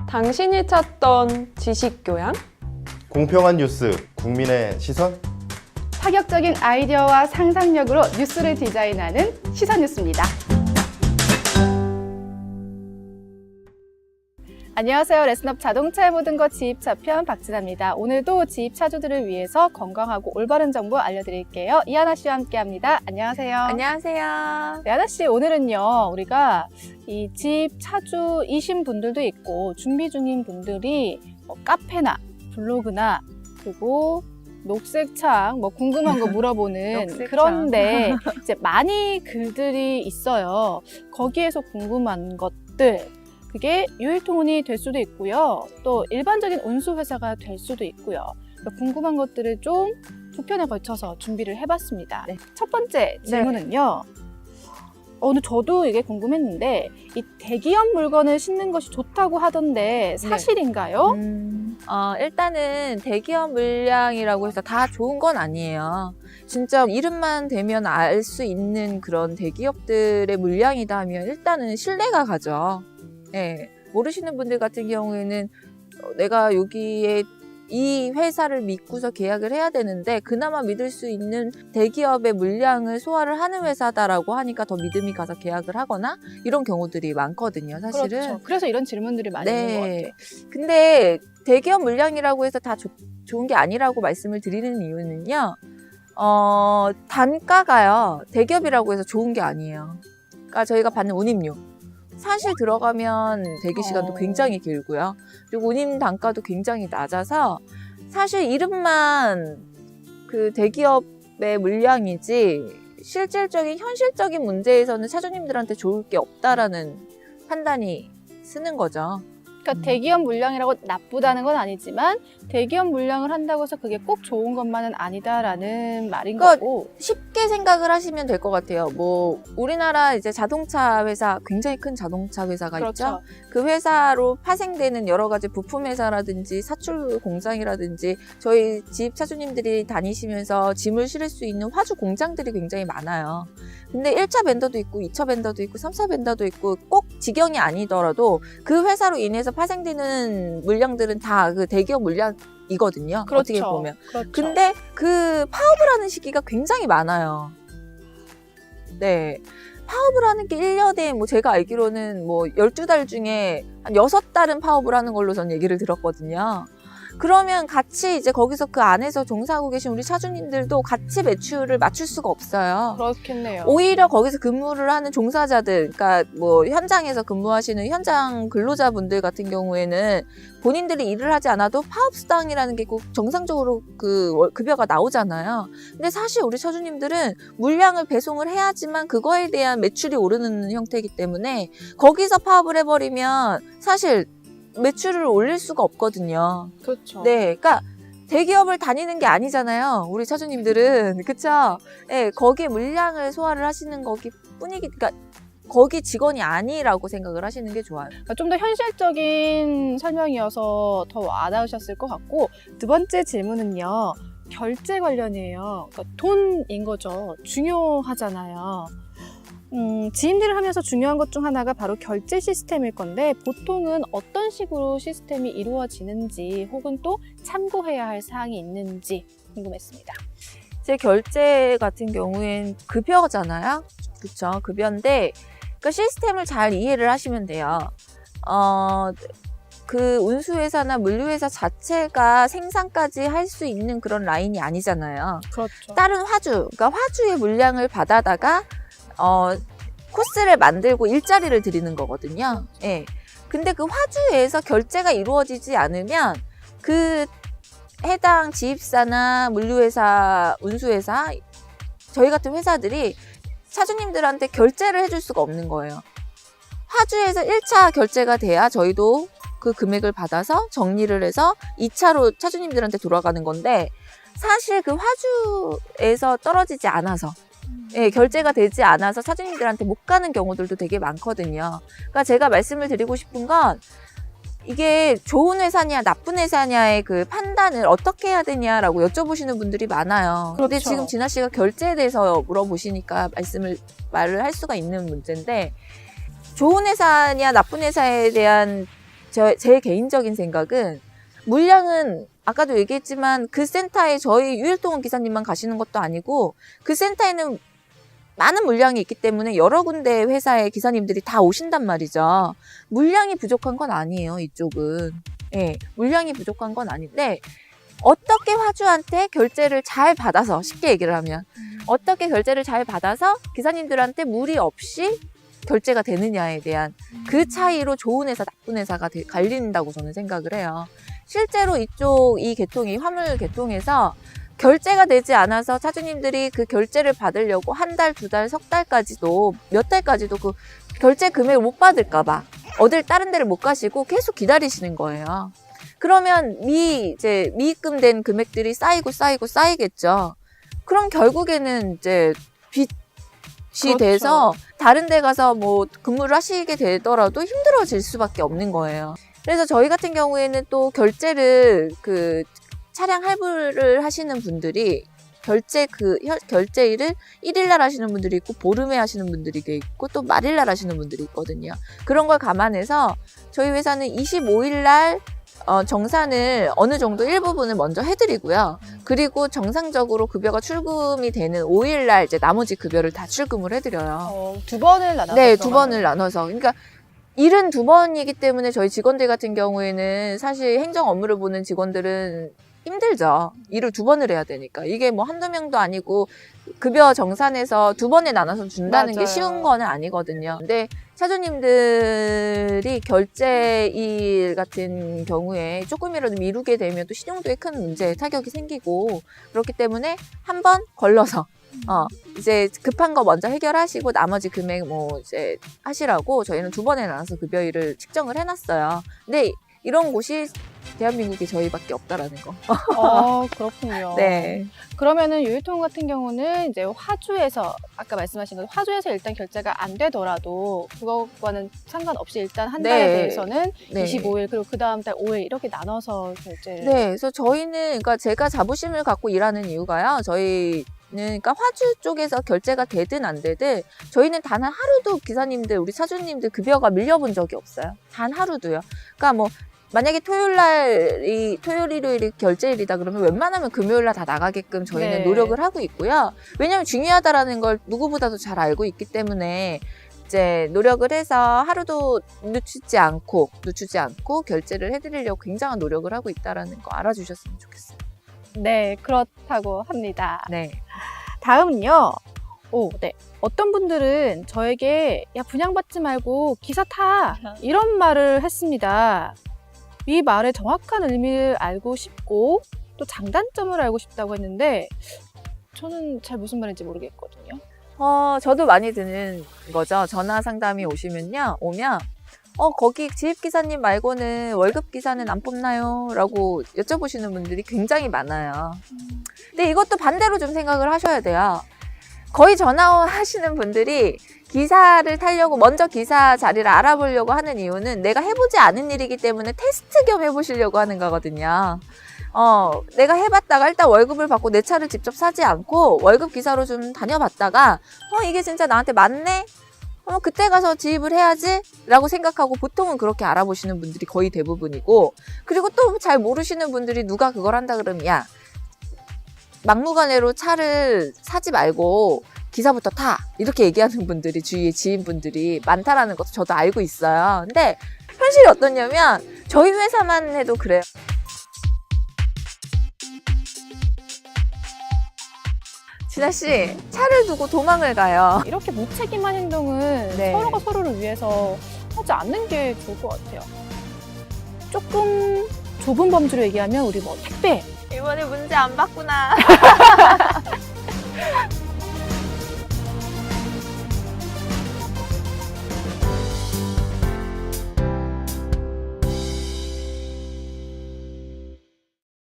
당신이 찾던 지식교양? 공평한 뉴스, 국민의 시선? 파격적인 아이디어와 상상력으로 뉴스를 디자인하는 시선뉴스입니다. 안녕하세요. 레슨업 자동차의 모든 것 지입차편 박진아입니다. 오늘도 지입차주들을 위해서 건강하고 올바른 정보 알려드릴게요. 이하나 씨와 함께합니다. 안녕하세요. 안녕하세요. 네, 하나 씨, 오늘은요, 우리가 이 지입차주이신 분들도 있고 준비 중인 분들이 카페나 블로그나 그리고 녹색창 궁금한 거 물어보는 녹색창. 그런데 이제 많이 글들이 있어요. 거기에서 궁금한 것들, 그게 유일통운이 될 수도 있고요. 또 일반적인 운수회사가 될 수도 있고요. 궁금한 것들을 좀 두 편에 걸쳐서 준비를 해봤습니다. 네. 첫 번째 질문은요. 오늘 저도 이게 궁금했는데 이 대기업 물건을 신는 것이 좋다고 하던데 사실인가요? 일단은 대기업 물량이라고 해서 다 좋은 건 아니에요. 진짜 이름만 대면 알 수 있는 그런 대기업들의 물량이다 하면 일단은 신뢰가 가죠. 네, 모르시는 분들 같은 경우에는 내가 여기에 이 회사를 믿고서 계약을 해야 되는데 그나마 믿을 수 있는 대기업의 물량을 소화를 하는 회사다라고 하니까 더 믿음이 가서 계약을 하거나 이런 경우들이 많거든요, 사실은. 그렇죠. 그래서 이런 질문들이 많이 있는 것 같아요. 근데 대기업 물량이라고 해서 다 좋은 게 아니라고 말씀을 드리는 이유는요. 단가가요. 대기업이라고 해서 좋은 게 아니에요. 그러니까 저희가 받는 운임료. 사실 들어가면 대기 시간도 굉장히 길고요. 그리고 운임 단가도 굉장히 낮아서 사실 이름만 그 대기업의 물량이지 실질적인 현실적인 문제에서는 차주님들한테 좋을 게 없다라는 판단이 쓰는 거죠. 그러니까 대기업 물량이라고 나쁘다는 건 아니지만 대기업 물량을 한다고 해서 그게 꼭 좋은 것만은 아니다라는 말인 거고. 쉽게 생각을 하시면 될 것 같아요. 우리나라 이제 자동차 회사, 굉장히 큰 자동차 회사가 그렇죠. 있죠. 그 회사로 파생되는 여러 가지 부품 회사라든지 사출 공장이라든지 저희 지입 차주님들이 다니시면서 짐을 실을 수 있는 화주 공장들이 굉장히 많아요. 근데 1차 벤더도 있고 2차 벤더도 있고 3차 벤더도 있고 꼭 직영이 아니더라도 그 회사로 인해서 파생되는 물량들은 다 그 대기업 물량이거든요. 그렇죠. 어떻게 보면. 그렇죠. 근데 그 파업을 하는 시기가 굉장히 많아요. 네. 파업을 하는 게 1년에 제가 알기로는 12달 중에 한 6달은 파업을 하는 걸로 전 얘기를 들었거든요. 그러면 같이 이제 거기서 그 안에서 종사하고 계신 우리 차주님들도 같이 매출을 맞출 수가 없어요. 그렇겠네요. 오히려 거기서 근무를 하는 종사자들, 그러니까 현장에서 근무하시는 현장 근로자분들 같은 경우에는 본인들이 일을 하지 않아도 파업수당이라는 게 꼭 정상적으로 그 급여가 나오잖아요. 근데 사실 우리 차주님들은 물량을 배송을 해야지만 그거에 대한 매출이 오르는 형태이기 때문에 거기서 파업을 해버리면 사실 매출을 올릴 수가 없거든요. 그렇죠. 네, 그러니까 대기업을 다니는 게 아니잖아요. 우리 차주님들은. 그쵸? 네, 거기에 물량을 소화를 하시는 거기 뿐이기, 그러니까 거기 직원이 아니라고 생각을 하시는 게 좋아요. 그러니까 좀 더 현실적인 설명이어서 더 와닿으셨을 것 같고, 두 번째 질문은요. 결제 관련이에요. 그러니까 돈인 거죠. 중요하잖아요. 지인들을 하면서 중요한 것 중 하나가 바로 결제 시스템일 건데 보통은 어떤 식으로 시스템이 이루어지는지 혹은 또 참고해야 할 사항이 있는지 궁금했습니다. 제 결제 같은 경우엔 급여잖아요. 그쵸? 급여인데 그 시스템을 잘 이해를 하시면 돼요. 그 운수회사나 물류회사 자체가 생산까지 할 수 있는 그런 라인이 아니잖아요. 그렇죠. 다른 그러니까 화주의 물량을 받아다가 코스를 만들고 일자리를 드리는 거거든요. 예. 근데 그 화주에서 결제가 이루어지지 않으면 그 해당 지입사나 물류회사, 운수회사, 저희 같은 회사들이 차주님들한테 결제를 해줄 수가 없는 거예요. 화주에서 1차 결제가 돼야 저희도 그 금액을 받아서 정리를 해서 2차로 차주님들한테 돌아가는 건데 사실 그 화주에서 떨어지지 않아서 예, 결제가 되지 않아서 차주님들한테 못 가는 경우들도 되게 많거든요. 그러니까 제가 말씀을 드리고 싶은 건 이게 좋은 회사냐 나쁜 회사냐의 그 판단을 어떻게 해야 되냐라고 여쭤보시는 분들이 많아요. 그렇죠. 근데 지금 진아 씨가 결제에 대해서 물어보시니까 말을 할 수가 있는 문제인데 좋은 회사냐 나쁜 회사에 대한 제 개인적인 생각은 물량은 아까도 얘기했지만 그 센터에 저희 유일통운 기사님만 가시는 것도 아니고 그 센터에는 많은 물량이 있기 때문에 여러 군데 회사의 기사님들이 다 오신단 말이죠. 물량이 부족한 건 아니에요, 이쪽은. 예, 물량이 부족한 건 아닌데 어떻게 화주한테 결제를 잘 받아서, 쉽게 얘기를 하면 어떻게 결제를 잘 받아서 기사님들한테 무리 없이 결제가 되느냐에 대한 그 차이로 좋은 회사, 나쁜 회사가 갈린다고 저는 생각을 해요. 실제로 이 계통이 화물 계통에서 결제가 되지 않아서 차주님들이 그 결제를 받으려고 한 달, 두 달, 석 달까지도, 몇 달까지도 그 결제 금액을 못 받을까봐 다른 데를 못 가시고 계속 기다리시는 거예요. 그러면 미입금된 금액들이 쌓이겠죠. 그럼 결국에는 이제 빚이 그렇죠. 돼서 다른 데 가서 뭐 근무를 하시게 되더라도 힘들어질 수밖에 없는 거예요. 그래서 저희 같은 경우에는 또 결제를 차량 할부를 하시는 분들이 결제일을 1일날 하시는 분들이 있고 보름에 하시는 분들이 있고 또 말일날 하시는 분들이 있거든요. 그런 걸 감안해서 저희 회사는 25일날 정산을 어느 정도 일부분을 먼저 해드리고요. 그리고 정상적으로 급여가 출금이 되는 5일날 이제 나머지 급여를 다 출금을 해드려요. 두 번을 나눠서. 네, 두 번을 나눠서. 그러니까 일은 두 번이기 때문에 저희 직원들 같은 경우에는 사실 행정 업무를 보는 직원들은 힘들죠. 일을 두 번을 해야 되니까. 이게 뭐 한두 명도 아니고 급여 정산해서 두 번에 나눠서 준다는 맞아요. 게 쉬운 거는 아니거든요. 근데 차주님들이 결제일 같은 경우에 조금이라도 미루게 되면 또 신용도에 큰 문제, 타격이 생기고 그렇기 때문에 한 번 걸러서 이제 급한 거 먼저 해결하시고 나머지 금액 뭐 이제 하시라고 저희는 두 번에 나눠서 급여일을 측정을 해놨어요. 근데 이런 곳이 대한민국에 저희밖에 없다라는 거. 그렇군요. 네. 그러면은 유일통 같은 경우는 이제 화주에서 아까 말씀하신 것 화주에서 일단 결제가 안 되더라도 그것과는 상관없이 일단 한 달에 네. 대해서는 네. 25일 그리고 그 다음 달 5일 이렇게 나눠서 결제를. 네. 그래서 저희는 그러니까 제가 자부심을 갖고 일하는 이유가요. 그러니까 화주 쪽에서 결제가 되든 안 되든 저희는 단 하루도 기사님들, 우리 차주님들 급여가 밀려본 적이 없어요. 단 하루도요. 그러니까 뭐 만약에 토요일, 일요일이 결제일이다 그러면 웬만하면 금요일날 다 나가게끔 저희는 네. 노력을 하고 있고요. 왜냐하면 중요하다라는 걸 누구보다도 잘 알고 있기 때문에 이제 노력을 해서 하루도 늦추지 않고 결제를 해드리려고 굉장한 노력을 하고 있다라는 거 알아주셨으면 좋겠어요. 네, 그렇다고 합니다. 네. 다음은요. 네. 어떤 분들은 저에게 야 분양받지 말고 기사 타 이런 말을 했습니다. 이 말의 정확한 의미를 알고 싶고 또 장단점을 알고 싶다고 했는데 저는 잘 무슨 말인지 모르겠거든요. 저도 많이 드는 거죠. 전화 상담이 오면 거기 지입기사님 말고는 월급기사는 안 뽑나요? 라고 여쭤보시는 분들이 굉장히 많아요. 근데 이것도 반대로 좀 생각을 하셔야 돼요. 거의 전화하시는 분들이 기사를 타려고 먼저 기사 자리를 알아보려고 하는 이유는 내가 해보지 않은 일이기 때문에 테스트 겸 해보시려고 하는 거거든요. 내가 해봤다가 일단 월급을 받고 내 차를 직접 사지 않고 월급 기사로 좀 다녀봤다가 이게 진짜 나한테 맞네? 그때 가서 지입을 해야지? 라고 생각하고 보통은 그렇게 알아보시는 분들이 거의 대부분이고 그리고 또 잘 모르시는 분들이 누가 그걸 한다 그러면 야 막무가내로 차를 사지 말고 기사부터 타 이렇게 얘기하는 분들이 주위에 지인분들이 많다라는 것도 저도 알고 있어요. 근데 현실이 어떠냐면 저희 회사만 해도 그래요. 진아씨 차를 두고 도망을 가요. 이렇게 무책임한 행동은 네. 서로가 서로를 위해서 하지 않는 게 좋을 것 같아요. 조금 좁은 범주로 얘기하면 우리 뭐 택배 이번에 문제 안 받구나.